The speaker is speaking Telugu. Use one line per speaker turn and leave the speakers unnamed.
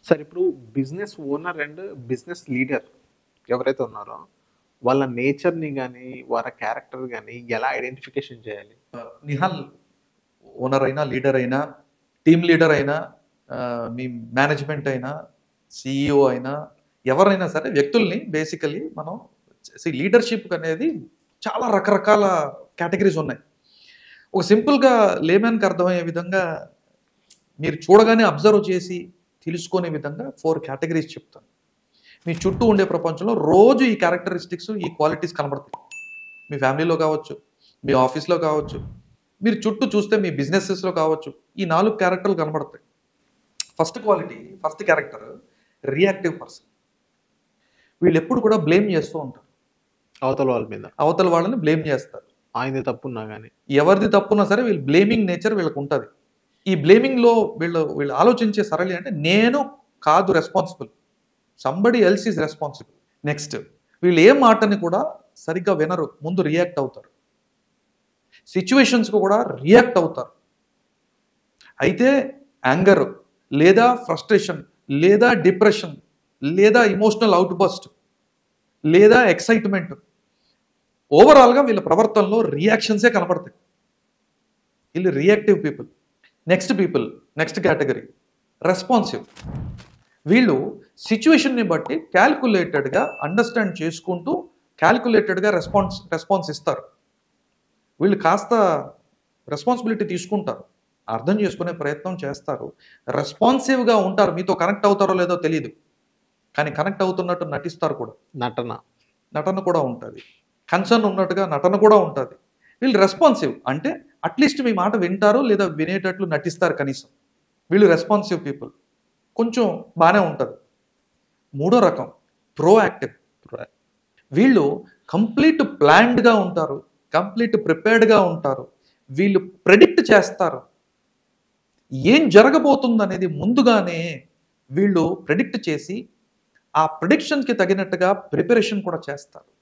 సార్ ఇప్పుడు business owner and business leader ఎవరైతే ఉన్నారో వాళ్ళ నేచర్‌ని గాని, వాళ్ళ క్యారెక్టర్ గాని ఎలా ఐడెంటిఫికేషన్ చేయాలి?
నిహాల్ ఓనర్ అయినా, లీడర్ అయినా, టీమ్ లీడర్ అయినా, మీ మేనేజ్మెంట్ అయినా, సీఈఓ అయినా, ఎవరైనా సరే వ్యక్తుల్ని బేసికలీ మనం లీడర్షిప్ అనేది చాలా రకరకాల కేటగిరీస్ ఉన్నాయి. ఒక సింపుల్గా లేమన్కి అర్థమయ్యే విధంగా మీరు చూడగానే అబ్జర్వ్ చేసి తెలుసుకునే విధంగా 4 కేటగిరీస్ చెప్తాను. మీ చుట్టూ ఉండే ప్రపంచంలో రోజు ఈ క్యారెక్టరిస్టిక్స్, ఈ క్వాలిటీస్ కనబడతాయి. మీ ఫ్యామిలీలో కావచ్చు, మీ ఆఫీస్లో కావచ్చు, మీరు చుట్టూ చూస్తే మీ బిజినెసెస్లో కావచ్చు, ఈ 4 క్యారెక్టర్లు కనబడతాయి. First quality, first character reactive person. వీళ్ళు ఎప్పుడు కూడా బ్లేమ్ చేస్తూ ఉంటారు.
అవతల వాళ్ళ మీద.
అవతల వాళ్ళని బ్లేమ్ చేస్తారు.
ఆయనది తప్పున్నా గాని.
ఎవరిది తప్పున్నా సరే వీళ్ళు బ్లేమింగ్ నేచర్ వీళ్ళకి ఉంటుంది. ఈ బ్లేమింగ్లో వీళ్ళు ఆలోచించే సరళి అంటే నేను కాదు responsible, somebody else is responsible. Next, వీళ్ళు ఏ మాటని కూడా సరిగ్గా వినరు, ముందు రియాక్ట్ అవుతారు. సిచ్యువేషన్స్కి కూడా రియాక్ట్ అవుతారు. అయితే యాంగర్ లేదా ఫ్రస్ట్రేషన్ లేదా డిప్రెషన్ లేదా ఇమోషనల్ అవుట్బస్ట్ లేదా ఎక్సైట్మెంట్, ఓవరాల్గా వీళ్ళ ప్రవర్తనలో రియాక్షన్సే కనపడతాయి. వీళ్ళు reactive people. Next category responsive. వీళ్ళు సిచ్యువేషన్ని బట్టి క్యాల్కులేటెడ్గా అండర్స్టాండ్ చేసుకుంటూ క్యాల్కులేటెడ్గా రెస్పాన్స్ ఇస్తారు. వీళ్ళు కాస్త రెస్పాన్సిబిలిటీ తీసుకుంటారు, అర్థం చేసుకునే ప్రయత్నం చేస్తారు, రెస్పాన్సివ్గా ఉంటారు. మీతో కనెక్ట్ అవుతారో లేదో తెలియదు, కానీ కనెక్ట్ అవుతున్నట్టు నటిస్తారు కూడా. నటన కూడా ఉంటుంది. కన్సర్న్ ఉన్నట్టుగా నటన కూడా ఉంటుంది. వీళ్ళు రెస్పాన్సివ్ అంటే అట్లీస్ట్ మీ మాట వింటారు లేదా వినేటట్లు నటిస్తారు కనీసం. వీళ్ళు రెస్పాన్సివ్ పీపుల్, కొంచెం బాగానే ఉంటుంది. మూడో రకం ప్రోయాక్టివ్. వీళ్ళు కంప్లీట్ ప్లాన్డ్గా ఉంటారు, కంప్లీట్ ప్రిపేర్డ్గా ఉంటారు. వీళ్ళు ప్రెడిక్ట్ చేస్తారు, ఏం జరగబోతుంది అనేది ముందుగానే వీళ్ళు ప్రెడిక్ట్ చేసి ఆ ప్రిడిక్షన్కి తగినట్టుగా ప్రిపరేషన్ కూడా చేస్తారు.